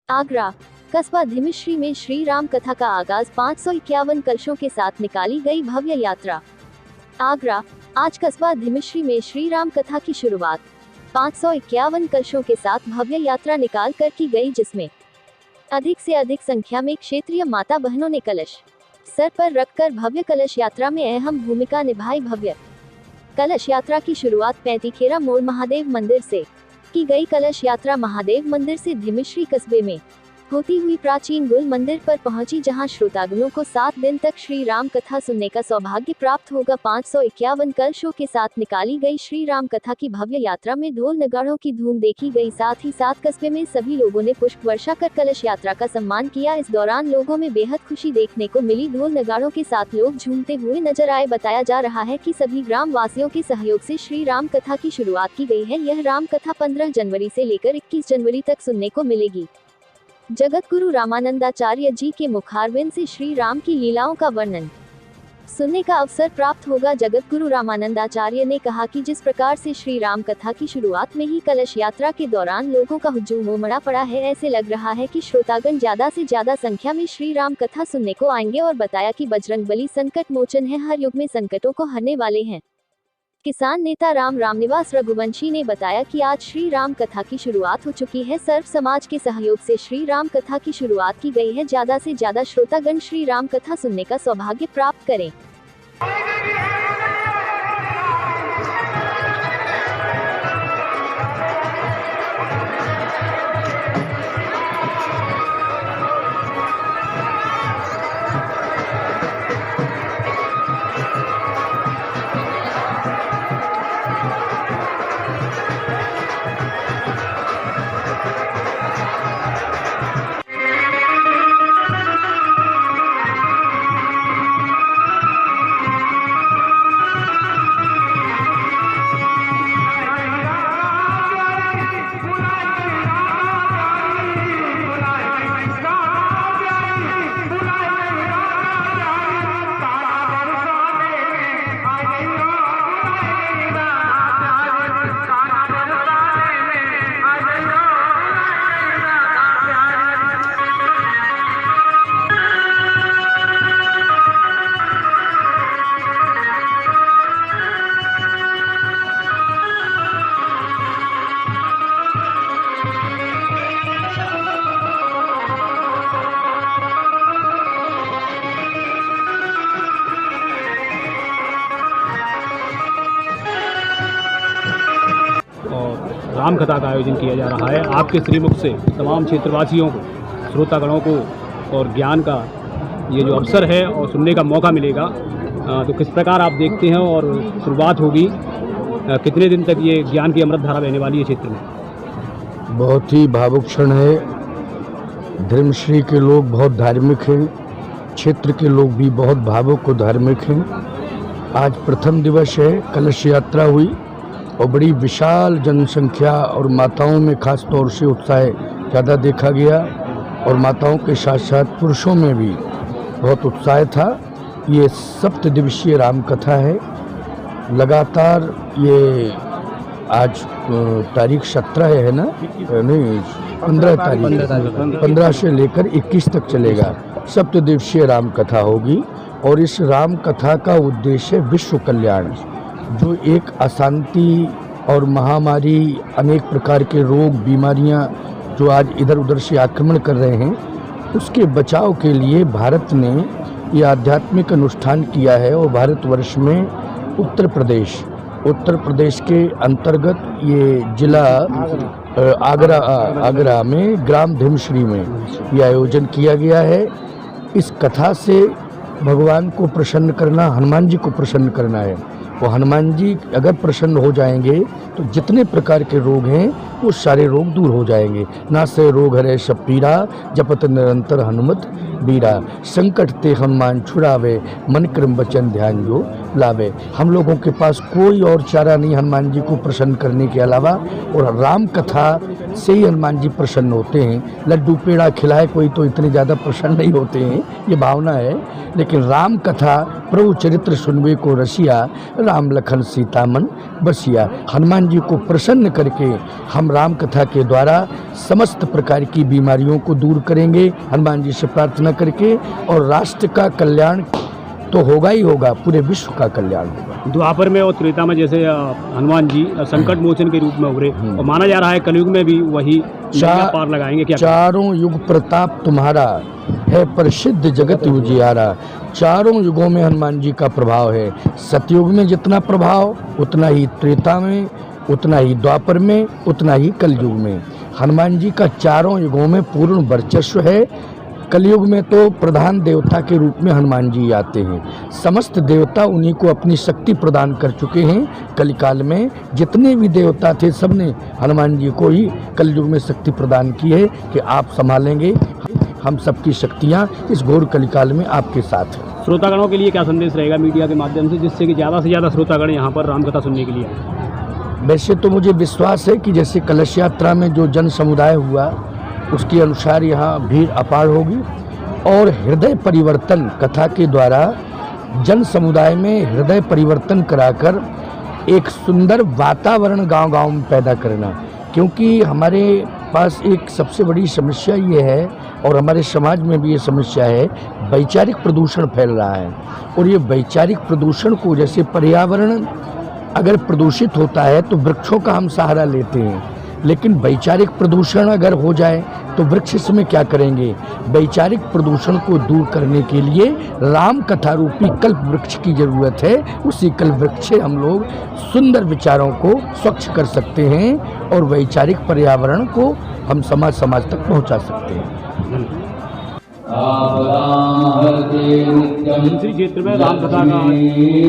आगरा कस्बा धिमिश्री में श्री राम कथा का आगाज 551 कलशों के साथ निकाली गई भव्य यात्रा। आगरा आज कस्बा धिमिश्री में श्री राम कथा की शुरुआत 551 कलशों के साथ भव्य यात्रा निकाल कर की गई, जिसमें अधिक से अधिक संख्या में क्षेत्रीय माता बहनों ने कलश सर पर रखकर भव्य कलश यात्रा में अहम भूमिका निभाई। भव्य कलश यात्रा की शुरुआत पैंतीखेरा मोड़ महादेव मंदिर से की गई। कलश यात्रा महादेव मंदिर से धिमिश्री कस्बे में होती हुई प्राचीन गुल मंदिर पर पहुंची, जहां श्रोतागणों को 7 दिन तक श्री राम कथा सुनने का सौभाग्य प्राप्त होगा। 551 कलशों के साथ निकाली गई श्री राम कथा की भव्य यात्रा में ढोल नगाड़ों की धूम देखी गई। साथ ही साथ कस्बे में सभी लोगों ने पुष्प वर्षा कर कलश यात्रा का सम्मान किया। इस दौरान लोगों में बेहद खुशी देखने को मिली। ढोल नगाड़ों के साथ लोग झूमते हुए नजर आए। बताया जा रहा है कि सभी ग्राम वासियों के सहयोग से श्री राम कथा की शुरुआत की गई है। यह राम कथा 15 जनवरी से लेकर 21 जनवरी तक सुनने को मिलेगी। जगत गुरु रामानंदाचार्य जी के मुखारविंद से श्री राम की लीलाओं का वर्णन सुनने का अवसर प्राप्त होगा। जगत गुरु रामानंदाचार्य ने कहा कि जिस प्रकार से श्री राम कथा की शुरुआत में ही कलश यात्रा के दौरान लोगों का हुजूम उमड़ा पड़ा है, ऐसे लग रहा है कि श्रोतागण ज्यादा से ज्यादा संख्या में श्री राम कथा सुनने को आएंगे। और बताया कि बजरंगबली संकट मोचन है, हर युग में संकटों को हरने वाले हैं। किसान नेता रामनिवास रघुवंशी ने बताया कि आज श्री राम कथा की शुरुआत हो चुकी है। सर्व समाज के सहयोग से श्री राम कथा की शुरुआत की गई है। ज्यादा से ज्यादा श्रोतागण श्री राम कथा सुनने का सौभाग्य प्राप्त करें। राम कथा का आयोजन किया जा रहा है। आपके श्रीमुख से तमाम क्षेत्रवासियों को, श्रोतागणों को और ज्ञान का ये जो अवसर है और सुनने का मौका मिलेगा, तो किस प्रकार आप देखते हैं और शुरुआत होगी, कितने दिन तक ये ज्ञान की अमृत धारा बहने वाली है क्षेत्र में? बहुत ही भावुक क्षण है। धर्मश्री के लोग बहुत धार्मिक हैं, क्षेत्र के लोग भी बहुत भावुक और धार्मिक हैं। आज प्रथम दिवस है, कलश यात्रा हुई और बड़ी विशाल जनसंख्या और माताओं में खास तौर से उत्साह ज़्यादा देखा गया और माताओं के साथ साथ पुरुषों में भी बहुत उत्साह था। ये 7 दिवसीय राम कथा है। लगातार ये आज तारीख 17 है ना, नहीं 15 तारीख, 15 से लेकर 21 तक चलेगा। 7 दिवसीय राम कथा होगी और इस राम कथा का उद्देश्य है विश्व कल्याण। जो एक अशांति और महामारी, अनेक प्रकार के रोग बीमारियां जो आज इधर उधर से आक्रमण कर रहे हैं, उसके बचाव के लिए भारत ने ये आध्यात्मिक अनुष्ठान किया है। और भारतवर्ष में उत्तर प्रदेश के अंतर्गत ये जिला आगरा में ग्राम धिमिश्री में ये आयोजन किया गया है। इस कथा से भगवान को प्रसन्न करना, हनुमान जी को प्रसन्न करना है। वो हनुमान जी अगर प्रसन्न हो जाएंगे तो जितने प्रकार के रोग हैं वो सारे रोग दूर हो जाएंगे। ना से रोग हरे सब पीरा, जपत निरंतर हनुमत बीरा। संकट ते हनुमान छुड़ावे, मन क्रम वचन ध्यान जो लाभ है। हम लोगों के पास कोई और चारा नहीं हनुमान जी को प्रसन्न करने के अलावा, और राम कथा से ही हनुमान जी प्रसन्न होते हैं। लड्डू पेड़ा खिलाए कोई तो इतने ज़्यादा प्रसन्न नहीं होते हैं, ये भावना है। लेकिन राम कथा प्रभु चरित्र सुनवे को रसिया, राम लखन सीता मन बसिया। हनुमान जी को प्रसन्न करके हम राम कथा के द्वारा समस्त प्रकार की बीमारियों को दूर करेंगे हनुमान जी से प्रार्थना करके, और राष्ट्र का कल्याण तो होगा ही होगा, पूरे विश्व का कल्याण होगा। द्वापर में और त्रेता में जैसे हनुमान जी संकट मोचन के रूप में उभरे, और माना जा रहा है कलयुग में भी वही पार लगाएंगे। क्या चारों युग प्रताप तुम्हारा है, प्रसिद्ध जगत उजियारा। चारों युगों में हनुमान जी का प्रभाव है। सतयुग में जितना प्रभाव उतना ही त्रेता में, उतना ही द्वापर में, उतना ही कलयुग में। हनुमान जी का चारों युगों में पूर्ण वर्चस्व है। कलयुग में तो प्रधान देवता के रूप में हनुमान जी आते हैं। समस्त देवता उन्हीं को अपनी शक्ति प्रदान कर चुके हैं। कलिकाल में जितने भी देवता थे सबने हनुमान जी को ही कलयुग में शक्ति प्रदान की है कि आप संभालेंगे, हम सबकी शक्तियाँ इस घोर कलिकाल में आपके साथ हैं। श्रोतागणों के लिए क्या संदेश रहेगा मीडिया के माध्यम से, जिससे कि ज़्यादा से ज़्यादा श्रोतागण यहाँ पर रामकथा सुनने के लिए आए? वैसे तो मुझे विश्वास है कि जैसे कलश यात्रा में जो जन समुदाय हुआ उसके अनुसार यहाँ भीड़ अपार होगी, और हृदय परिवर्तन कथा के द्वारा जन समुदाय में हृदय परिवर्तन कराकर एक सुंदर वातावरण गांव-गांव में पैदा करना। क्योंकि हमारे पास एक सबसे बड़ी समस्या ये है, और हमारे समाज में भी ये समस्या है, वैचारिक प्रदूषण फैल रहा है। और ये वैचारिक प्रदूषण को, जैसे पर्यावरण अगर प्रदूषित होता है तो वृक्षों का हम सहारा लेते हैं, लेकिन वैचारिक प्रदूषण अगर हो जाए तो वृक्ष इसमें क्या करेंगे। वैचारिक प्रदूषण को दूर करने के लिए राम कथा रूपी कल्प वृक्ष की ज़रूरत है। उसी कल्प वृक्ष से हम लोग सुंदर विचारों को स्वच्छ कर सकते हैं, और वैचारिक पर्यावरण को हम समाज तक पहुंचा सकते हैं। धमसरी क्षेत्र में राम कथा का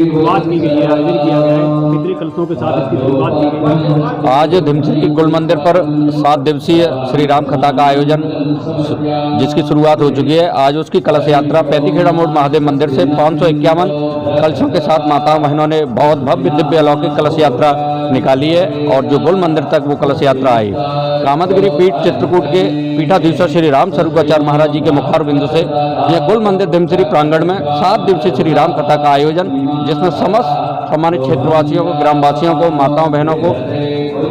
शुरुआत की गई है, आयोजन किया गया है। कितने कलशों के साथ इसकी शुरुआत की गई है? आज धमसरी कुल मंदिर पर 7 दिवसीय श्री राम कथा का आयोजन, जिसकी शुरुआत हो चुकी है। आज उसकी कलश यात्रा पैतीखेड़ा मोड़ महादेव मंदिर से 551 कलशों के साथ माताओं बहनों ने बहुत भव्य दिव्य अलौकिक कलश यात्रा निकाली है, और जो गोल मंदिर तक वो कलश यात्रा आई। कामदगिरी पीठ चित्रकूट के पीठाधीश्वर श्री राम स्वरूपाचार्य महाराज जी के मुखार बिंदु से यह गोल मंदिर धमसरी प्रांगण में 7 दिवसीय श्री राम कथा का आयोजन, जिसमें समस्त सम्मानित क्षेत्रवासियों को, ग्रामवासियों को, माताओं बहनों को,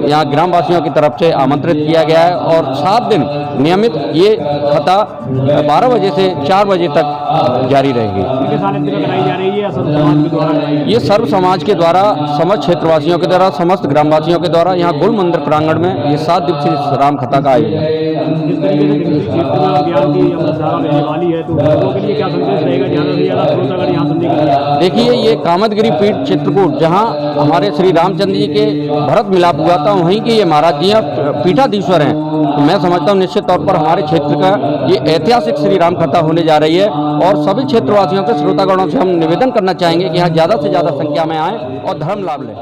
यहाँ ग्रामवासियों की तरफ से आमंत्रित किया गया है। और 7 दिन नियमित ये कथा 12 बजे से 4 बजे तक जारी रहेगी। ये सर्व समाज के द्वारा, समस्त क्षेत्रवासियों के द्वारा, समस्त ग्रामवासियों के द्वारा यहाँ गोल मंदिर प्रांगण में ये 7 दिवसीय राम कथा का आयोजन। देखिए, ये कामदगिरी पीठ चित्रकूट, जहाँ हमारे श्री रामचंद्र जी के भरत मिलाप हुआ था, वहीं के ये महाराज जी पीठाधीश्वर हैं। तो मैं समझता हूँ निश्चित तौर पर हमारे क्षेत्र का ये ऐतिहासिक श्री राम कथा होने जा रही है, और सभी क्षेत्रवासियों से, श्रोतागणों से हम निवेदन करना चाहेंगे कि यहाँ ज़्यादा से ज़्यादा संख्या में आएँ और धर्म लाभ लें।